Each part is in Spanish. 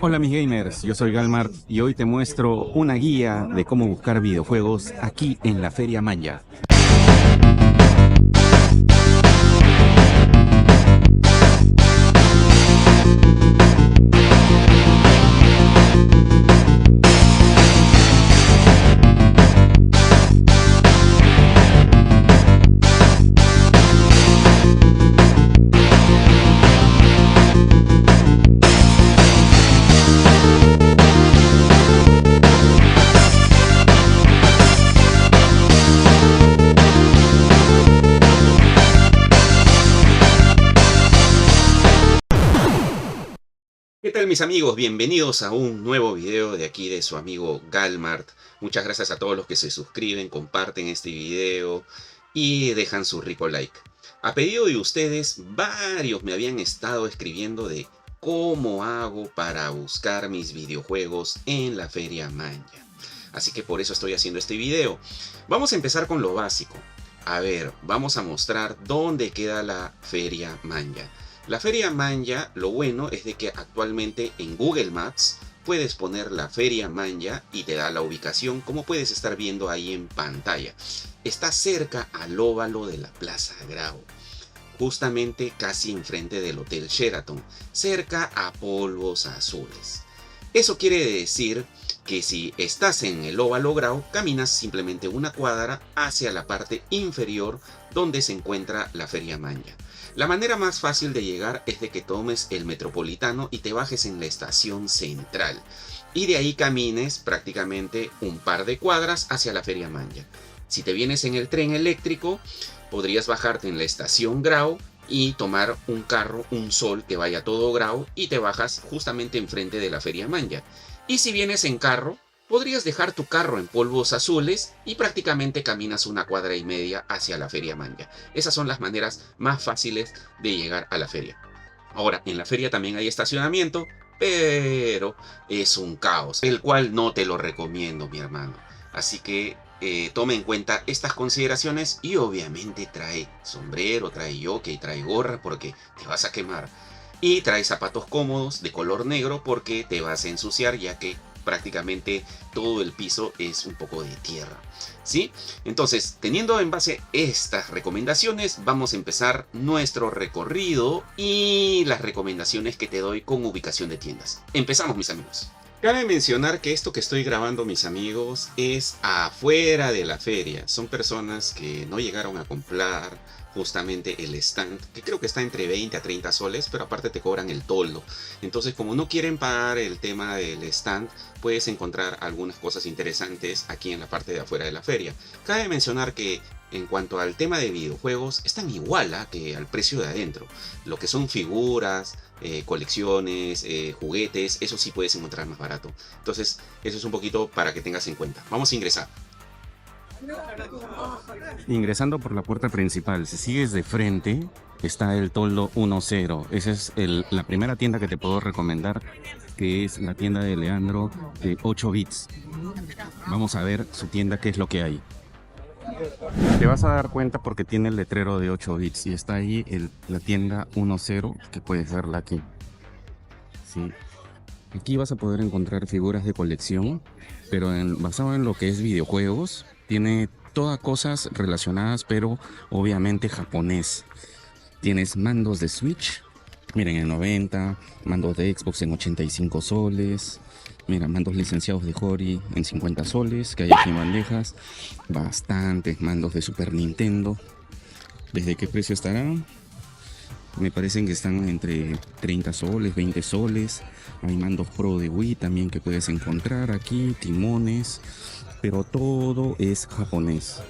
Hola mis gamers, yo soy Galmart y hoy te muestro una guía de cómo buscar videojuegos aquí en la Feria Manya. ¿Qué tal mis amigos? Bienvenidos a un nuevo video de aquí de su amigo Galmart. Muchas gracias a todos los que se suscriben, comparten este video y dejan su rico like. A pedido de ustedes, varios me habían estado escribiendo de cómo hago para buscar mis videojuegos en la Feria Manya. Así que por eso estoy haciendo este video. Vamos a empezar con lo básico. A ver, vamos a mostrar dónde queda la Feria Manya. La Feria Manya, lo bueno es de que actualmente en Google Maps puedes poner la Feria Manya y te da la ubicación, como puedes estar viendo ahí en pantalla. Está cerca al óvalo de la Plaza Grau, justamente casi enfrente del Hotel Sheraton, cerca a Polvos Azules. Eso quiere decir que si estás en el óvalo Grau, caminas simplemente una cuadra hacia la parte inferior donde se encuentra la Feria Manya. La manera más fácil de llegar es de que tomes el Metropolitano y te bajes en la estación central. Y de ahí camines prácticamente un par de cuadras hacia la Feria Manya. Si te vienes en el tren eléctrico, podrías bajarte en la estación Grau y tomar un carro, un Sol que vaya todo Grau y te bajas justamente enfrente de la Feria Manya. Y si vienes en carro, podrías dejar tu carro en Polvos Azules y prácticamente caminas una cuadra y media hacia la Feria Manya. Esas son las maneras más fáciles de llegar a la feria. Ahora, en la feria también hay estacionamiento, pero es un caos, el cual no te lo recomiendo, mi hermano. Así que tome en cuenta estas consideraciones y obviamente trae sombrero, trae jockey, trae gorra porque te vas a quemar. Y trae zapatos cómodos de color negro porque te vas a ensuciar, ya que prácticamente todo el piso es un poco de tierra, ¿sí? Entonces, teniendo en base estas recomendaciones, vamos a empezar nuestro recorrido y las recomendaciones que te doy con ubicación de tiendas. Empezamos, mis amigos. Cabe mencionar que esto que estoy grabando, mis amigos, es afuera de la feria. Son personas que no llegaron a comprar justamente el stand, que creo que está entre 20 a 30 soles, pero aparte te cobran el toldo. Entonces, como no quieren pagar el tema del stand, puedes encontrar algunas cosas interesantes aquí en la parte de afuera de la feria. Cabe mencionar que en cuanto al tema de videojuegos, están igual que al precio de adentro. Lo que son figuras, colecciones, juguetes, eso sí puedes encontrar más barato. Entonces, eso es un poquito para que tengas en cuenta. Vamos a ingresar. Ingresando por la puerta principal, si sigues de frente, está el toldo 10. Esa es la primera tienda que te puedo recomendar, que es la tienda de Leandro de 8 bits. Vamos a ver su tienda, qué es lo que hay. Te vas a dar cuenta porque tiene el letrero de 8 bits y está ahí la tienda 10, que puedes verla aquí. Sí. Aquí vas a poder encontrar figuras de colección, pero basado en lo que es videojuegos. Tiene todas cosas relacionadas, pero obviamente japonés. Tienes mandos de Switch, miren, en 90, mandos de Xbox en 85 soles. Mira, mandos licenciados de Hori en 50 soles, que hay aquí en bandejas. Bastantes mandos de Super Nintendo. ¿Desde qué precio estarán? Me parecen que están entre 30 soles, 20 soles. Hay mandos Pro de Wii también que puedes encontrar aquí, timones. Pero todo es japonés,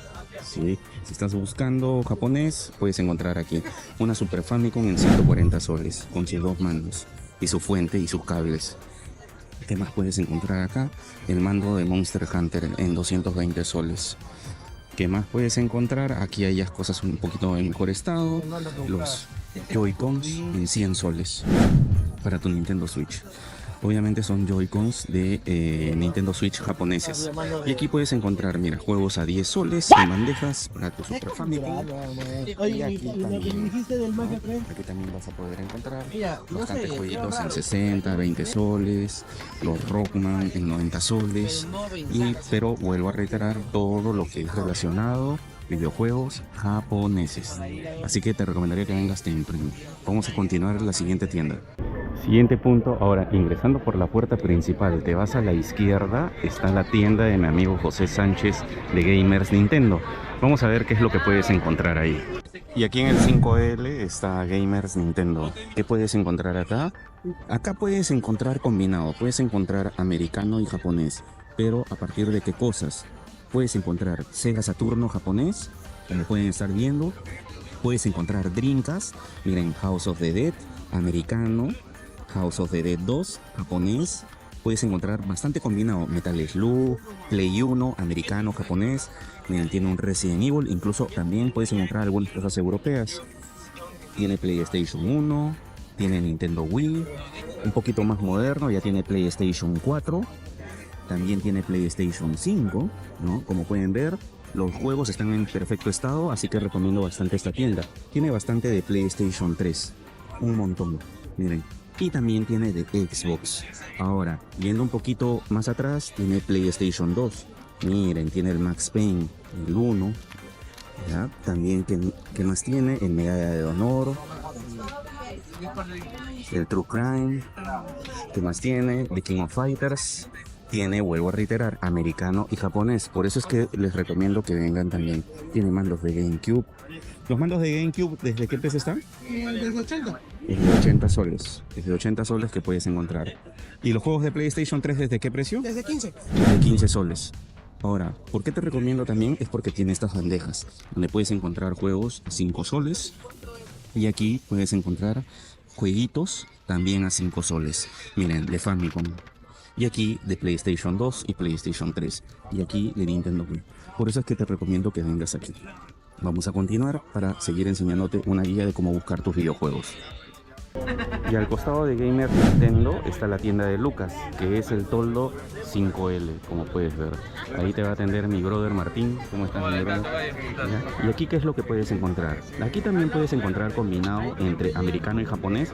¿sí? Si estás buscando japonés, puedes encontrar aquí una Super Famicom en 140 soles, con sus dos mandos, y su fuente y sus cables. ¿Qué más puedes encontrar acá? El mando de Monster Hunter en 220 soles. ¿Qué más puedes encontrar? Aquí hay cosas un poquito en mejor estado. Los Joy-Cons en 100 soles para tu Nintendo Switch. Obviamente son Joy-Cons de Nintendo Switch japoneses. Y aquí puedes encontrar, mira, juegos a 10 soles en bandejas para tu Super Famicom. Y aquí también, ¿no? Aquí también vas a poder encontrar bastantes jueguitos en 60, 20 soles, los Rockman en 90 soles. Pero vuelvo a reiterar todo lo que es relacionado videojuegos japoneses. Así que te recomendaría que vengas temprano. Vamos a continuar en la siguiente tienda. Siguiente punto, ahora ingresando por la puerta principal, te vas a la izquierda, está la tienda de mi amigo José Sánchez de Gamers Nintendo. Vamos a ver qué es lo que puedes encontrar ahí. Y aquí en el 5L está Gamers Nintendo. ¿Qué puedes encontrar acá? Acá puedes encontrar combinado, puedes encontrar americano y japonés. Pero ¿a partir de qué cosas? Puedes encontrar Sega Saturno japonés, como pueden estar viendo. Puedes encontrar Dreamcast, miren, House of the Dead, americano, House of the Dead 2, japonés. Puedes encontrar bastante combinado, Metal Slug, Play 1, americano, japonés. Miren, tiene un Resident Evil, incluso también puedes encontrar algunas cosas europeas. Tiene PlayStation 1, tiene Nintendo Wii, un poquito más moderno, ya tiene PlayStation 4. También tiene PlayStation 5, ¿no? Como pueden ver, los juegos están en perfecto estado, así que recomiendo bastante esta tienda. Tiene bastante de PlayStation 3, un montón, miren. Y también tiene de Xbox. Ahora, viendo un poquito más atrás, tiene PlayStation 2. Miren, tiene el Max Payne, el 1. ¿Ya? También, ¿qué más tiene? El Medalla de Honor. El True Crime. ¿Qué más tiene? The King of Fighters. Tiene, vuelvo a reiterar, americano y japonés. Por eso es que les recomiendo que vengan también. Tiene mandos de GameCube. ¿Los mandos de GameCube desde qué precio están? Desde 80. Desde 80 soles. Desde 80 soles que puedes encontrar. ¿Y los juegos de PlayStation 3 desde qué precio? Desde 15. Desde 15 soles. Ahora, ¿por qué te recomiendo también? Es porque tiene estas bandejas, donde puedes encontrar juegos a 5 soles. Y aquí puedes encontrar jueguitos también a 5 soles. Miren, de Famicom. Y aquí de PlayStation 2 y PlayStation 3. Y aquí de Nintendo Wii. Por eso es que te recomiendo que vengas aquí. Vamos a continuar para seguir enseñándote una guía de cómo buscar tus videojuegos. Y al costado de Gamer Nintendo está la tienda de Lucas, que es el toldo 5L, como puedes ver. Ahí te va a atender mi brother Martín. ¿Cómo estás, mi brother? ¿Ya? Y aquí, ¿qué es lo que puedes encontrar? Aquí también puedes encontrar combinado entre americano y japonés,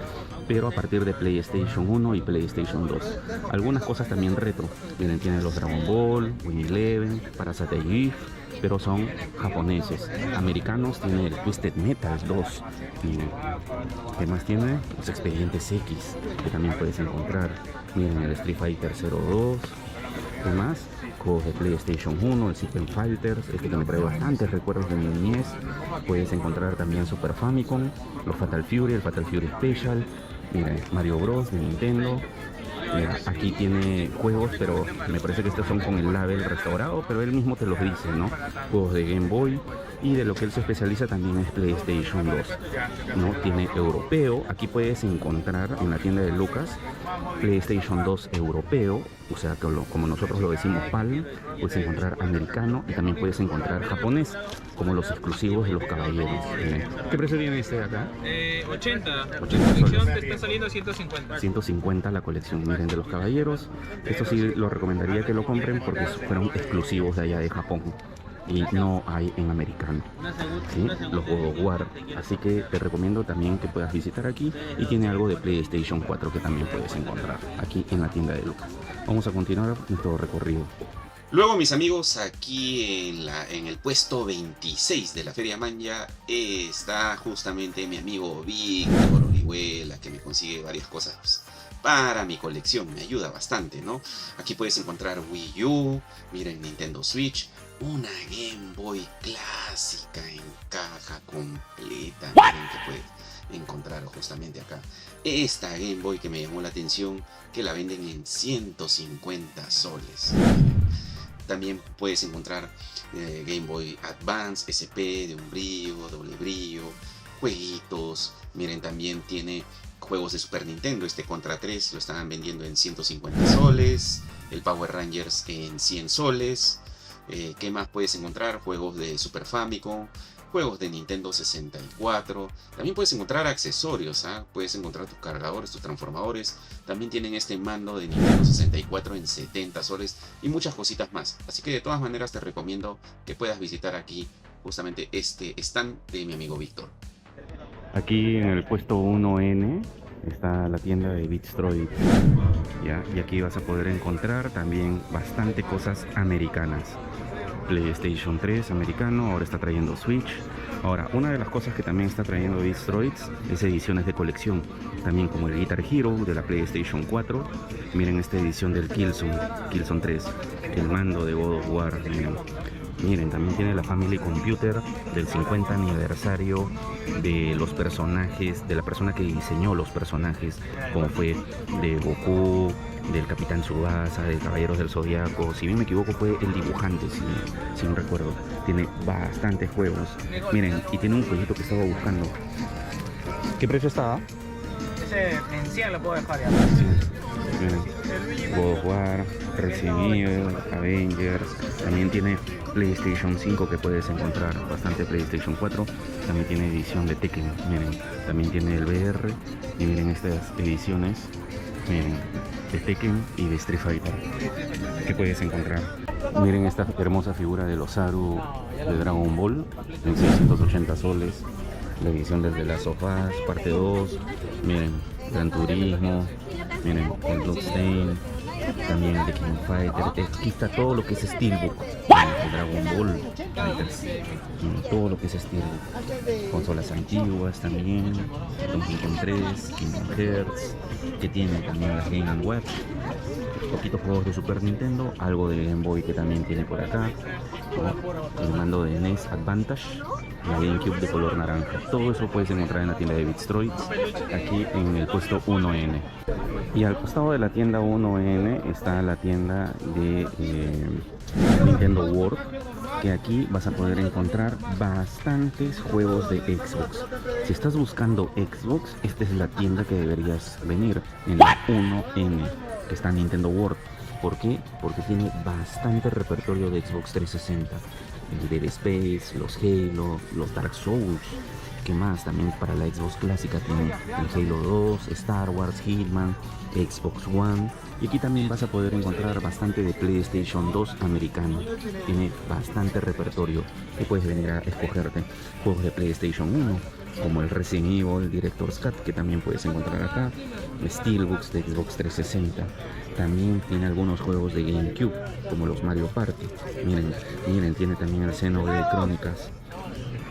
pero a partir de PlayStation 1 y PlayStation 2. Algunas cosas también retro. Miren, tiene los Dragon Ball, Win Eleven, Parasite Eve, pero son japoneses. Americanos tiene el Twisted Metal 2. Y ¿qué más tiene? Los Expedientes X, que también puedes encontrar. Miren, el Street Fighter 02. ¿Qué más? Juegos de PlayStation 1, el System Fighters, este que me trae bastantes recuerdos de mi niñez. Puedes encontrar también Super Famicom, los Fatal Fury, el Fatal Fury Special. Miren, Mario Bros de Nintendo. Mira, aquí tiene juegos, pero me parece que estos son con el label restaurado, pero él mismo te los dice, ¿no? Juegos de Game Boy, y de lo que él se especializa también es PlayStation 2, ¿no? Tiene europeo. Aquí puedes encontrar en la tienda de Lucas PlayStation 2 europeo, o sea, como nosotros lo decimos PAL. Puedes encontrar americano y también puedes encontrar japonés, como los exclusivos de los caballeros. ¿Qué precio tiene este de acá? 80. La 80 colección soles. te está saliendo 150. 150 la colección, miren, de los caballeros. Esto sí lo recomendaría que lo compren porque fueron exclusivos de allá de Japón y no hay en americano, ¿sí? Los God of War. Así que te recomiendo también que puedas visitar aquí, y tiene algo de PlayStation 4 que también puedes encontrar aquí en la tienda de Lucas. Vamos a continuar nuestro recorrido. Luego, mis amigos, aquí en el puesto 26 de la Feria Manja está justamente mi amigo Víctor Orihuela, que me consigue varias cosas para mi colección, me ayuda bastante, ¿no? Aquí puedes encontrar Wii U, miren, Nintendo Switch, una Game Boy clásica en caja completa, miren, que puedes encontrar justamente acá. Esta Game Boy que me llamó la atención, que la venden en 150 soles. También puedes encontrar Game Boy Advance, SP de un brillo, doble brillo, jueguitos. Miren, también tiene juegos de Super Nintendo. Este Contra 3 lo estaban vendiendo en 150 soles. El Power Rangers en 100 soles. ¿Qué más puedes encontrar? Juegos de Super Famicom. juegos de Nintendo 64. También puedes encontrar accesorios, puedes encontrar tus cargadores, tus transformadores. También tienen este mando de Nintendo 64 en 70 soles y muchas cositas más. Así que de todas maneras te recomiendo que puedas visitar aquí justamente este stand de mi amigo Víctor. Aquí en el puesto 1N está la tienda de Beatstroid, ¿ya? Y aquí vas a poder encontrar también bastante cosas americanas. PlayStation 3 americano, ahora está trayendo Switch. Ahora, una de las cosas que también está trayendo Beatstroid es ediciones de colección, también como el Guitar Hero de la PlayStation 4. Miren esta edición del Killzone 3, el mando de God of War. Miren, también tiene la Family Computer del 50 aniversario de los personajes, de la persona que diseñó los personajes, como fue de Goku, del Capitán Tsubasa, de Caballeros del Zodiaco. Si bien me equivoco, fue el dibujante, si no recuerdo. Tiene bastantes juegos. Miren, y tiene un jueguito que estaba buscando. ¿Qué precio estaba? Ese en 100 lo puedo dejar ya. Sí. Miren, God of War, Resident Evil, Avengers. También tiene PlayStation 5 que puedes encontrar, bastante PlayStation 4. También tiene edición de Tekken, miren. También tiene el VR. Y miren estas ediciones, miren, de Tekken y de Street Fighter que puedes encontrar. Miren esta hermosa figura de los Osaru de Dragon Ball en 680 soles. La edición desde las sofás, parte 2. Miren, Gran Turismo. Miren, el Bloodstain. También de King Fighter. Aquí está todo lo que es Steelbook. De Dragon Ball Fighters. Todo lo que es Steelbook. Consolas antiguas también. Donkey Kong 3, Kingdom Hearts. Que tiene también las Game & Watch. Poquitos juegos de Super Nintendo. Algo de Game Boy que también tiene por acá. El mando de NES Advantage. La GameCube de color naranja. Todo eso puedes encontrar en la tienda de Beatstroid, aquí en el puesto 1N. Y al costado de la tienda 1N está la tienda de Nintendo World, que aquí vas a poder encontrar bastantes juegos de Xbox. Si estás buscando Xbox, esta es la tienda que deberías venir, en la 1N, que está Nintendo World. ¿Por qué? Porque tiene bastante repertorio de Xbox 360. El Dead Space, los Halo, los Dark Souls. ¿Qué más? También para la Xbox clásica tiene el Halo 2, Star Wars, Hitman, Xbox One. Y aquí también vas a poder encontrar bastante de PlayStation 2 americano. Tiene bastante repertorio que puedes venir a escogerte. Juegos de PlayStation 1, como el Resident Evil, Director's Cut, que también puedes encontrar acá. Steelbooks de Xbox 360. También tiene algunos juegos de GameCube, como los Mario Party. Miren, tiene también el Xenoblade Chronicles.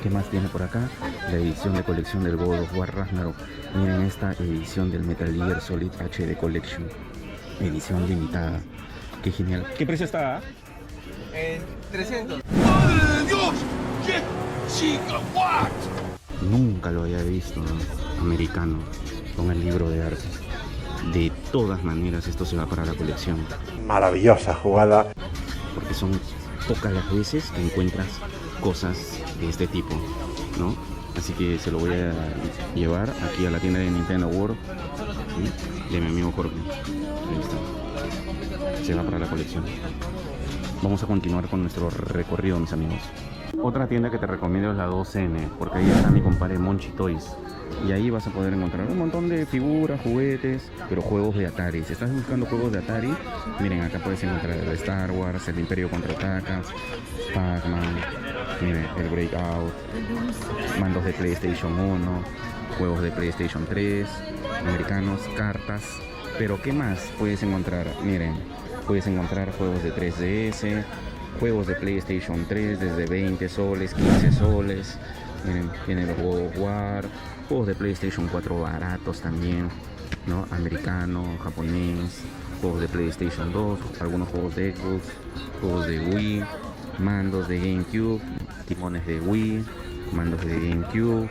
¿Qué más tiene por acá? La edición de colección del God of War Ragnarok. Miren esta edición del Metal Gear Solid HD Collection. Edición limitada. Qué genial. ¿Qué precio está? En 300. ¡Madre de Dios! ¡Qué gigawatt! Nunca lo había visto, ¿no? Americano, con el libro de arte. De todas maneras, esto se va para la colección. Maravillosa jugada. Porque son pocas las veces que encuentras cosas de este tipo, ¿no? Así que se lo voy a llevar aquí a la tienda de Nintendo World, ¿sí? De mi amigo Jorge. Ahí está. Se va para la colección. Vamos a continuar con nuestro recorrido, mis amigos. Otra tienda que te recomiendo es la 2N, porque ahí está mi compadre Monchi Toys. Y ahí vas a poder encontrar un montón de figuras, juguetes, pero juegos de Atari. Si estás buscando juegos de Atari, miren, acá puedes encontrar el Star Wars, el Imperio Contraataca, Pac-Man, miren, el Breakout, mandos de PlayStation 1, juegos de PlayStation 3, americanos, cartas. Pero ¿qué más puedes encontrar? Miren, puedes encontrar juegos de 3DS, juegos de PlayStation 3 desde 20 soles, 15 soles. Miren, tienen los God of War, juegos de PlayStation 4 baratos también, ¿no? Americano, japonés, juegos de PlayStation 2, algunos juegos de Xbox, juegos de Wii, mandos de GameCube, timones de Wii, mandos de GameCube,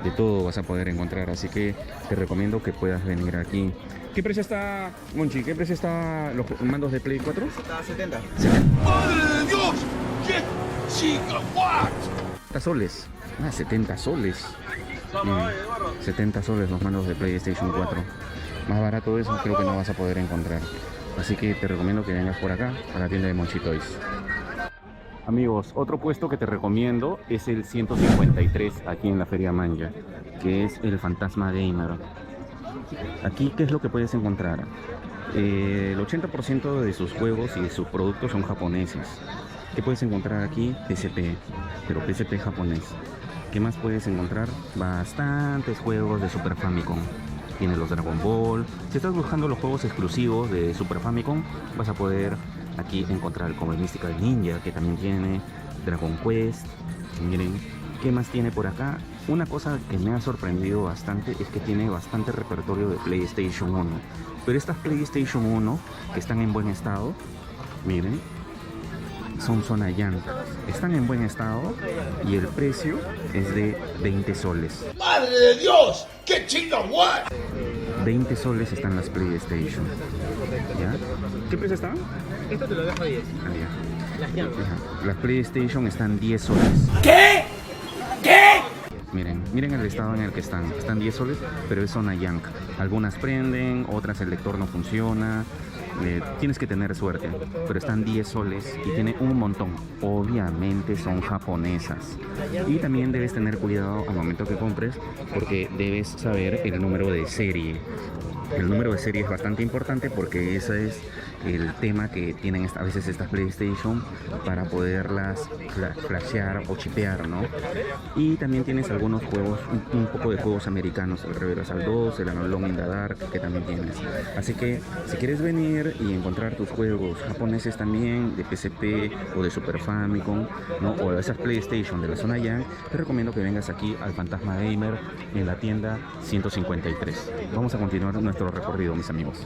de todo vas a poder encontrar, así que te recomiendo que puedas venir aquí. ¿Qué precio está, Monchi? ¿Qué precio está los mandos de Play 4? Está 70. ¡Madre de Dios! ¡Qué gigawatt! 70 soles. 70 soles. 70 soles los mandos de PlayStation 4. Más barato de eso creo que no vas a poder encontrar. Así que te recomiendo que vengas por acá a la tienda de Monchi Toys. Amigos, otro puesto que te recomiendo es el 153 aquí en la Feria Manja, que es el Fantasma Gamer. Aquí, ¿qué es lo que puedes encontrar? El 80% de sus juegos y de sus productos son japoneses. ¿Qué puedes encontrar aquí? PSP, pero PSP japonés. ¿Qué más puedes encontrar? Bastantes juegos de Super Famicom. Tiene los Dragon Ball. Si estás buscando los juegos exclusivos de Super Famicom, vas a poder aquí encontrar como el Mystical Ninja, que también tiene Dragon Quest. Miren, ¿qué más tiene por acá? Una cosa que me ha sorprendido bastante es que tiene bastante repertorio de PlayStation 1. Pero estas PlayStation 1 que están en buen estado, miren, son zona llanta. Están en buen estado y el precio es de 20 soles. ¡Madre de Dios! ¡Qué chinga, what! 20 soles están las PlayStation. ¿Ya? ¿Qué precio están? Esto te lo dejo 10. Ah, ya. Las llaves. Ajá. Las PlayStation están 10 soles. ¿Qué? ¿Qué? Miren el estado en el que están. Están 10 soles, pero es zona yank. Algunas prenden, otras el lector no funciona. Tienes que tener suerte, pero están 10 soles y tiene un montón. Obviamente son japonesas. Y también debes tener cuidado al momento que compres, porque debes saber el número de serie. El número de serie es bastante importante porque ese es el tema que tienen a veces estas PlayStation para poderlas flashear o chipear, ¿no? Y también tienes algunos juegos, un poco de juegos americanos, el Reversal 2, el Alone in the Dark, que también tienes. Así que si quieres venir y encontrar tus juegos japoneses también, de PSP o de Super Famicom, ¿no? O de esas PlayStation de la zona Yang, te recomiendo que vengas aquí al Fantasma Gamer en la tienda 153. Vamos a continuar nuestro recorrido, mis amigos.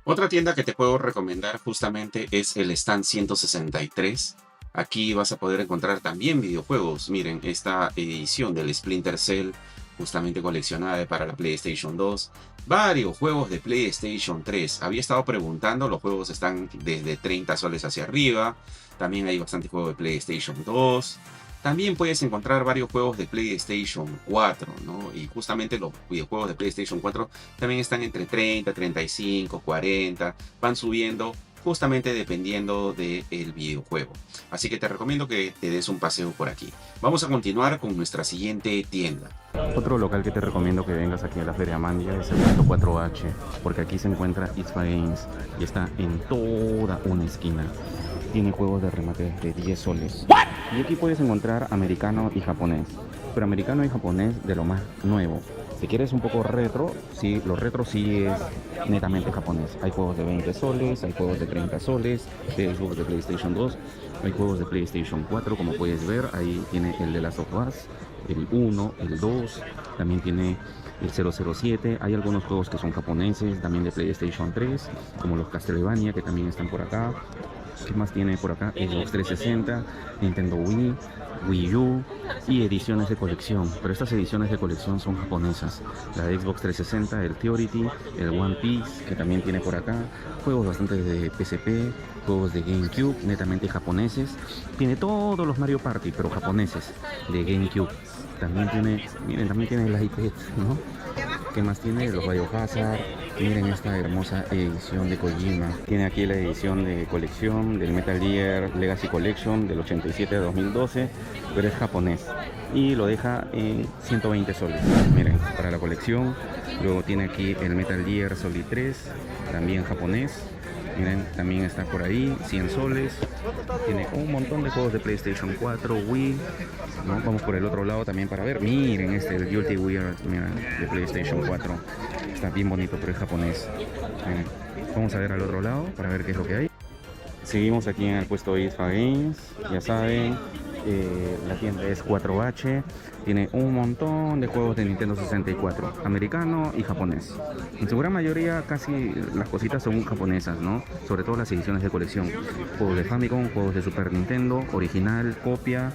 Otra tienda que te puedo recomendar justamente es el Stand 163. Aquí vas a poder encontrar también videojuegos. Miren, esta edición del Splinter Cell, justamente coleccionada para la PlayStation 2. Varios juegos de PlayStation 3. Había estado preguntando, los juegos están desde 30 soles hacia arriba. También hay bastante juego de PlayStation 2. También puedes encontrar varios juegos de PlayStation 4, ¿no? Y justamente los videojuegos de PlayStation 4 también están entre 30, 35, 40. Van subiendo justamente dependiendo del videojuego. Así que te recomiendo que te des un paseo por aquí. Vamos a continuar con nuestra siguiente tienda. Otro local que te recomiendo que vengas aquí a la Feria Manja es el punto 4H, porque aquí se encuentra ITFA Games y está en toda una esquina. Tiene juegos de remate de 10 soles. Y aquí puedes encontrar americano y japonés. Pero americano y japonés de lo más nuevo. Si quieres un poco retro, sí, lo retro sí es netamente japonés. Hay juegos de 20 soles, hay juegos de 30 soles, hay juegos de PlayStation 2, hay juegos de PlayStation 4, como puedes ver. Ahí tiene el de Last of Us, el 1, el 2, también tiene el 007. Hay algunos juegos que son japoneses, también de PlayStation 3, como los Castlevania, que también están por acá. ¿Qué más tiene por acá? Xbox 360, Nintendo Wii, Wii U y ediciones de colección. Pero estas ediciones de colección son japonesas. La de Xbox 360, el Theority, el One Piece, que también tiene por acá. Juegos bastante de PSP, juegos de GameCube, netamente japoneses. Tiene todos los Mario Party, pero japoneses, de GameCube. También tiene, miren, también tiene el iPad, ¿no? ¿Qué más tiene? Los Biohazard. Miren esta hermosa edición de Kojima. Tiene aquí la edición de colección del Metal Gear Legacy Collection del 87 a 2012, pero es japonés. Y lo deja en 120 soles. Miren, para la colección. Luego tiene aquí el Metal Gear Solid 3, también japonés. Miren, también está por ahí, 100 soles. Tiene un montón de juegos de PlayStation 4, Wii, ¿no? Vamos por el otro lado también para ver. Miren el Guilty Gear, miren, de PlayStation 4. Está bien bonito, pero es japonés. Miren. Vamos a ver al otro lado para ver qué es lo que hay. Seguimos aquí en el puesto ITFA Games. Ya saben, la tienda es 4H. Tiene un montón de juegos de Nintendo 64, americano y japonés. En su gran mayoría casi las cositas son japonesas, ¿no? Sobre todo las ediciones de colección. Juegos de Famicom, juegos de Super Nintendo, original, copia.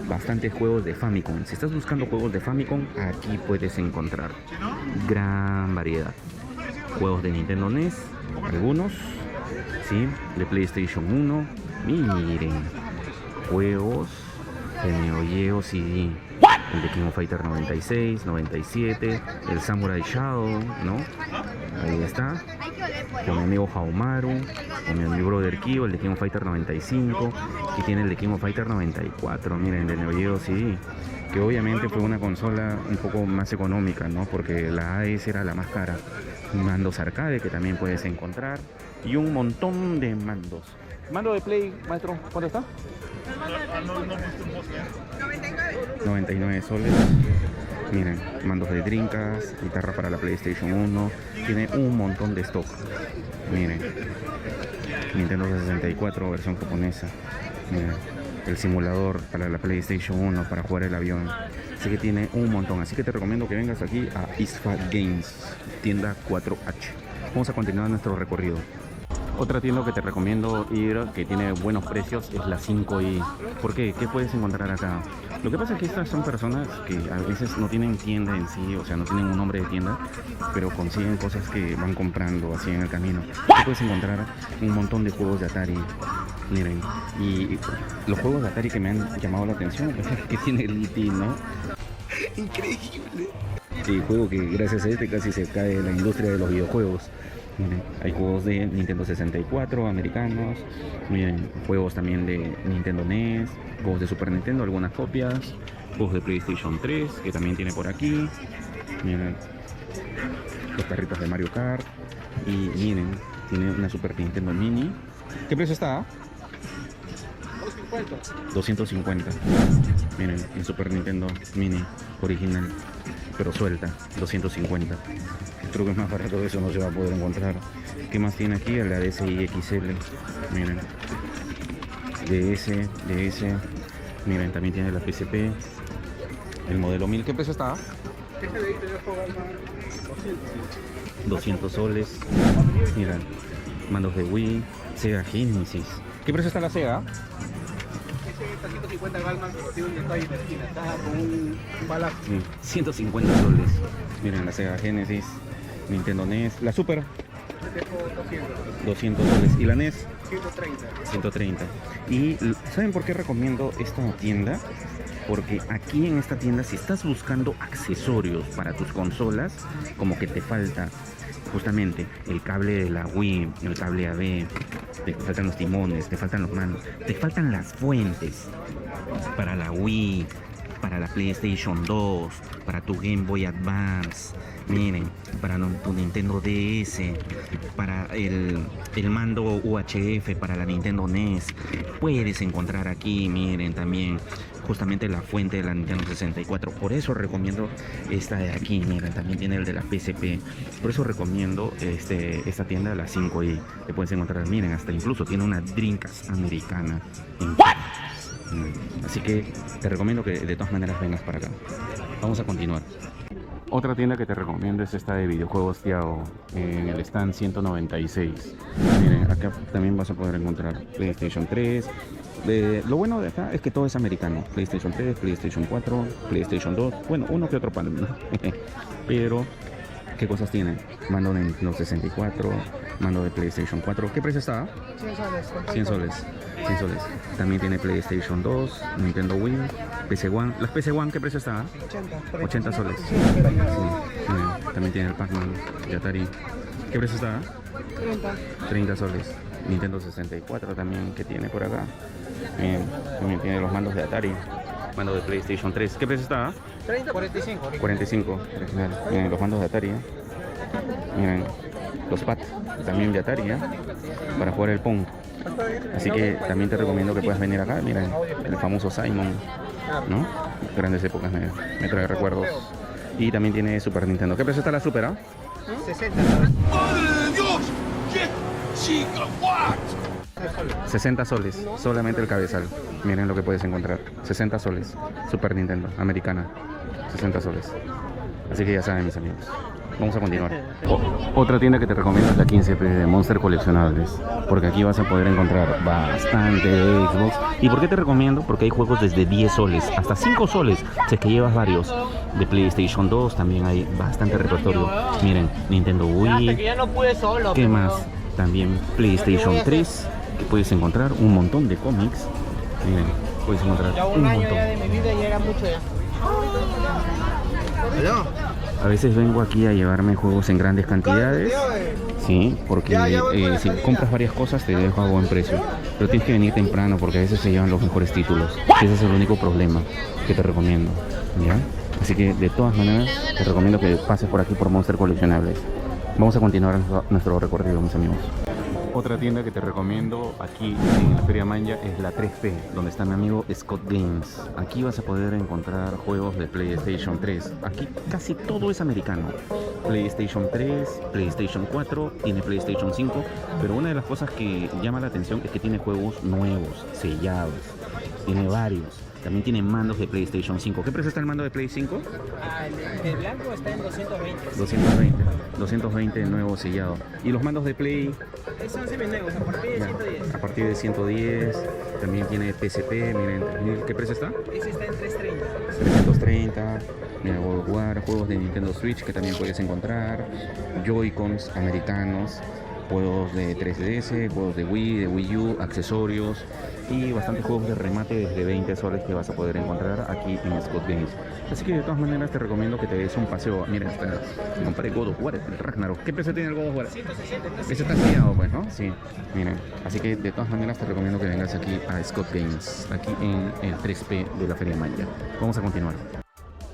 Bastantes juegos de Famicom. Si estás buscando juegos de Famicom, aquí puedes encontrar gran variedad. Juegos de Nintendo NES, algunos, ¿sí? De PlayStation 1. Miren, juegos de Neo Geo CD. El de King of Fighter 96, 97, el Samurai Shadow, ¿no? Ahí está. con mi amigo Haumaru, con mi brother Kyo, el de King of Fighter 95, y tiene el de King of Fighter 94, miren, de Neo Geo CD, que obviamente fue una consola un poco más económica, ¿no? Porque la AES era la más cara. Mandos arcade que también puedes encontrar y un montón de mandos. Mando de Play, maestro, ¿cuánto está? 99 soles. Miren, mandos de Dreamcast, guitarra para la PlayStation 1, tiene un montón de stock. Miren, Nintendo 64 versión japonesa. Miren, el simulador para la PlayStation 1 para jugar el avión. Así que tiene un montón. Así que te recomiendo que vengas aquí a ISFA Games, tienda 4H. Vamos a continuar nuestro recorrido. Otra tienda que te recomiendo ir, que tiene buenos precios, es la 5i. ¿Por qué? ¿Qué puedes encontrar acá? Lo que pasa es que estas son personas que a veces no tienen tienda en sí, o sea, no tienen un nombre de tienda, pero consiguen cosas que van comprando así en el camino. Tú puedes encontrar un montón de juegos de Atari. Miren, y los juegos de Atari que me han llamado la atención, que tiene el E.T., ¿no? Increíble. Sí, juego que gracias a este casi se cae la industria de los videojuegos. Miren, hay juegos de Nintendo 64 americanos, miren, juegos también de Nintendo NES, juegos de Super Nintendo, algunas copias, juegos de PlayStation 3 que también tiene por aquí. Miren, los carritos de Mario Kart. Y miren, tiene una Super Nintendo Mini. ¿Qué precio está? 250. Miren, el Super Nintendo Mini original, pero suelta, 250. Creo que es más barato de eso, no se va a poder encontrar. ¿Qué más tiene aquí? La DSi XL. Miren, DS. Miren, también tiene la PSP, el modelo 1000. ¿Qué precio está? 200 soles. Miren, mandos de Wii, Sega Genesis. ¿Qué precio está la Sega? 150 Galman, pero tiene un detalle en la esquina, está con un balazo. 150 soles. Miren, la Sega Genesis, Nintendo NES, la Super, 200 soles. ¿Y la NES? 130. ¿Y saben por qué recomiendo esta tienda? Porque aquí en esta tienda, si estás buscando accesorios para tus consolas, como que te falta justamente el cable de la Wii, el cable AB, te faltan los timones, te faltan los mandos, te faltan las fuentes para la Wii, para la PlayStation 2, para tu Game Boy Advance, miren, para tu Nintendo DS, para el mando UHF para la Nintendo NES. Puedes encontrar aquí, miren, también justamente la fuente de la Nintendo 64. Por eso recomiendo esta de aquí. Miren, también tiene el de la PSP. Por eso recomiendo esta tienda, la 5i. Te puedes encontrar, miren, hasta incluso tiene una Dreamcast americana. Así que te recomiendo que de todas maneras vengas para acá. Vamos a continuar. Otra tienda que te recomiendo es esta de videojuegos Tiago, en el stand 196. Miren, acá también vas a poder encontrar PlayStation 3. Lo bueno de acá es que todo es americano. PlayStation 3, PlayStation 4, PlayStation 2. Bueno, uno que otro panel, ¿no? Pero, ¿qué cosas tienen? Mando de Nintendo 64, mando de PlayStation 4. ¿Qué precio está? 100 soles. 100 soles. También tiene PlayStation 2, Nintendo Wii, PC One. ¿Las PC One qué precio está? 80 soles. Sí. También tiene el Pac-Man de Atari. ¿Qué precio está? 30 soles. Nintendo 64 también que tiene por acá. También tiene los mandos de Atari. Mando de PlayStation 3. ¿Qué precio está? 45. 45. Original. Miren los mandos de Atari. Miren los pads también de Atari, para jugar el Pong. Así que también te recomiendo que puedas venir acá. Miren el famoso Simon, ¿no? Grandes épocas, me trae recuerdos. Y también tiene Super Nintendo. ¿Qué precio está la Super? 60. ¡Madre de Dios! ¡Qué chica! ¿What? 60 soles, solamente el cabezal. Miren lo que puedes encontrar. 60 soles, Super Nintendo, americana. 60 soles. Así que ya saben, mis amigos. Vamos a continuar. Otra tienda que te recomiendo es la 15P de Monster Coleccionables, porque aquí vas a poder encontrar bastante de Xbox. ¿Y por qué te recomiendo? Porque hay juegos desde 10 soles hasta 5 soles, si es que llevas varios. De PlayStation 2 también hay bastante repertorio. Miren, Nintendo Wii. ¿Qué más? También PlayStation 3, que puedes encontrar un montón de cómics. Miren, puedes encontrar un montón. A veces vengo aquí a llevarme juegos en grandes cantidades. Sí, porque si compras varias cosas te dejo a buen precio. Pero tienes que venir temprano porque a veces se llevan los mejores títulos. Ese es el único problema que te recomiendo. ¿Ya? Así que de todas maneras te recomiendo que pases por aquí por Monster Coleccionables. Vamos a continuar nuestro recorrido, mis amigos. Otra tienda que te recomiendo aquí en la Feria Manja es la 3P, donde está mi amigo Scott Games. Aquí vas a poder encontrar juegos de PlayStation 3. Aquí casi todo es americano. PlayStation 3, PlayStation 4, tiene PlayStation 5. Pero una de las cosas que llama la atención es que tiene juegos nuevos, sellados. Tiene varios. También tiene mandos de PlayStation 5. ¿Qué precio está el mando de Play 5? El blanco está en 220. 220 nuevo sellado. ¿Y los mandos de Play? Son seminuevos, a partir de 110. A partir de 110. También tiene PSP, miren, ¿qué precio está? Ese está en 330. 330. Mira, God of War, juegos de Nintendo Switch que también puedes encontrar. Joy-Cons americanos. Juegos de 3DS, juegos de Wii, de Wii U, accesorios y bastantes juegos de remate desde 20 soles que vas a poder encontrar aquí en Scott Games. Así que de todas maneras te recomiendo que te des un paseo. Miren, compré God of War, el Ragnarok. ¿Qué precio tiene el God of War? 160. Ese está sellado, pues, ¿no? Sí, miren. Así que de todas maneras te recomiendo que vengas aquí a Scott Games, aquí en el 3P de la Feria Manja. Vamos a continuar.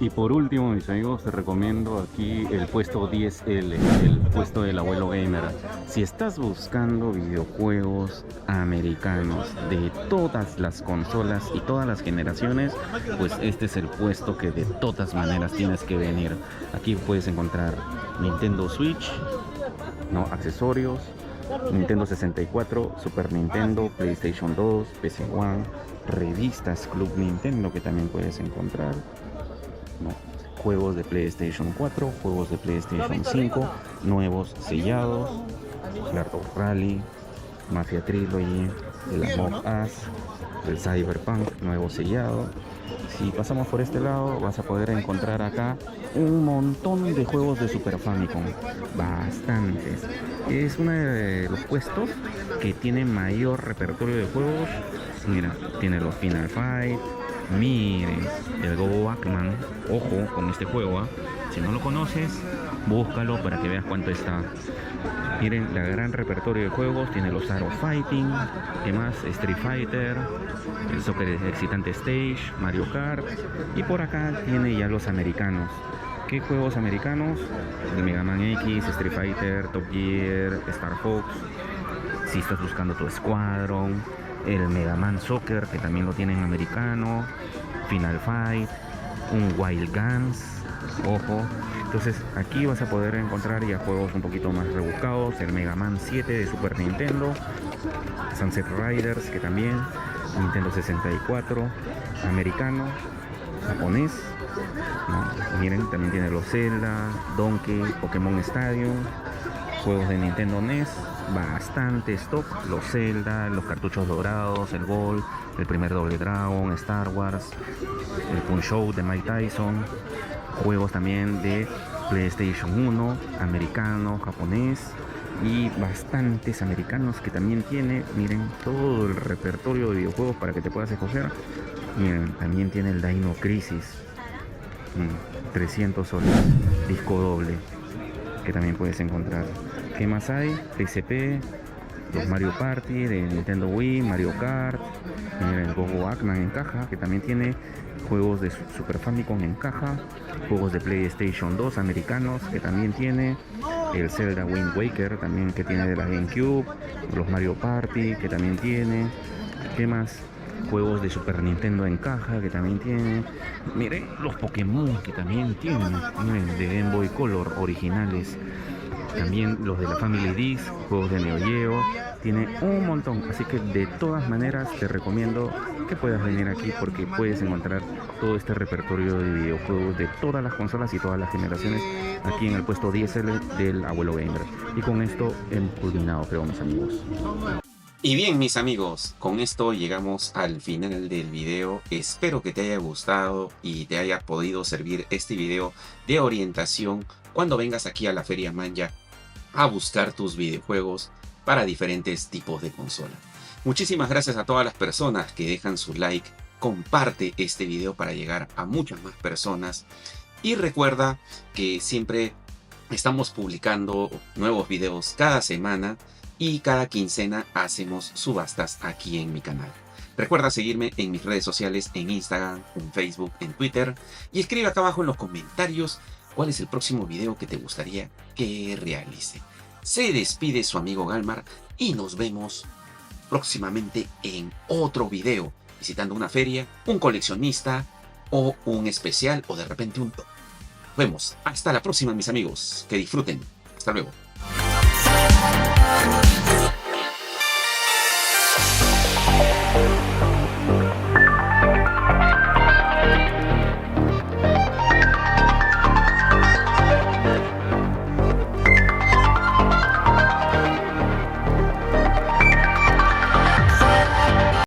Y por último, mis amigos, te recomiendo aquí el puesto 10L, el puesto del abuelo gamer. Si estás buscando videojuegos americanos de todas las consolas y todas las generaciones, pues este es el puesto que de todas maneras tienes que venir. Aquí puedes encontrar Nintendo Switch, ¿no? Accesorios, Nintendo 64, Super Nintendo, PlayStation 2, PC One, revistas Club Nintendo que también puedes encontrar. No. Juegos de PlayStation 4, juegos de PlayStation 5, nuevos sellados, Claro Rally, Mafia Trilogy, el Among Us, el Cyberpunk, nuevo sellado. Si pasamos por este lado vas a poder encontrar acá un montón de juegos de Super Famicom, bastantes. Es uno de los puestos que tiene mayor repertorio de juegos. Mira, tiene los Final Fight. Miren, el Go Backman, ojo con este juego, ¿eh? Si no lo conoces, búscalo para que veas cuánto está. Miren, la gran repertorio de juegos, tiene los Art of Fighting, ¿qué más? Street Fighter, el Soccer Excitante Stage, Mario Kart, y por acá tiene ya los americanos. ¿Qué juegos americanos? El Mega Man X, Street Fighter, Top Gear, Star Fox, si estás buscando tu Squadron, el Mega Man Soccer, que también lo tienen americano, Final Fight, un Wild Guns, ojo. Entonces aquí vas a poder encontrar ya juegos un poquito más rebuscados, el Mega Man 7 de Super Nintendo, Sunset Riders, que también, Nintendo 64, americano, japonés, ¿no? Miren, también tiene los Zelda, Donkey, Pokémon Stadium, juegos de Nintendo NES, bastante stock, los Zelda, los cartuchos dorados, el Gold, el primer Doble Dragon, Star Wars, el Punch-Out de Mike Tyson, juegos también de PlayStation 1, americano, japonés y bastantes americanos que también tiene. Miren todo el repertorio de videojuegos para que te puedas escoger. Miren, también tiene el Dino Crisis, 300 soles, disco doble, que también puedes encontrar. ¿Qué más hay? PSP, los Mario Party de Nintendo Wii, Mario Kart, miren, el Go Backman en caja, que también tiene juegos de Super Famicom en caja, juegos de PlayStation 2 americanos, que también tiene, el Zelda Wind Waker, también que tiene de la GameCube, los Mario Party, que también tiene. ¿Qué más? Juegos de Super Nintendo en caja, que también tiene. Miren, los Pokémon, que también tienen. Miren, de Game Boy Color originales. También los de la Family Disc, juegos de Neo Geo, tiene un montón. Así que de todas maneras te recomiendo que puedas venir aquí porque puedes encontrar todo este repertorio de videojuegos de todas las consolas y todas las generaciones aquí en el puesto 10L del Abuelo Gamer. Y con esto hemos culminado, creo, mis amigos. Y bien, mis amigos, con esto llegamos al final del video. Espero que te haya gustado y te haya podido servir este video de orientación cuando vengas aquí a la Feria Manja a buscar tus videojuegos para diferentes tipos de consola. Muchísimas gracias a todas las personas que dejan su like. Comparte este video para llegar a muchas más personas. Y recuerda que siempre Estamos publicando nuevos videos cada semana y cada quincena hacemos subastas aquí en mi canal. Recuerda seguirme en mis redes sociales, en Instagram, en Facebook, en Twitter, y escribe acá abajo en los comentarios cuál es el próximo video que te gustaría que realice. Se despide su amigo Galmar y nos vemos próximamente en otro video, visitando una feria, un coleccionista o un especial o de repente un top. Nos vemos. Hasta la próxima, mis amigos. Que disfruten. Hasta luego.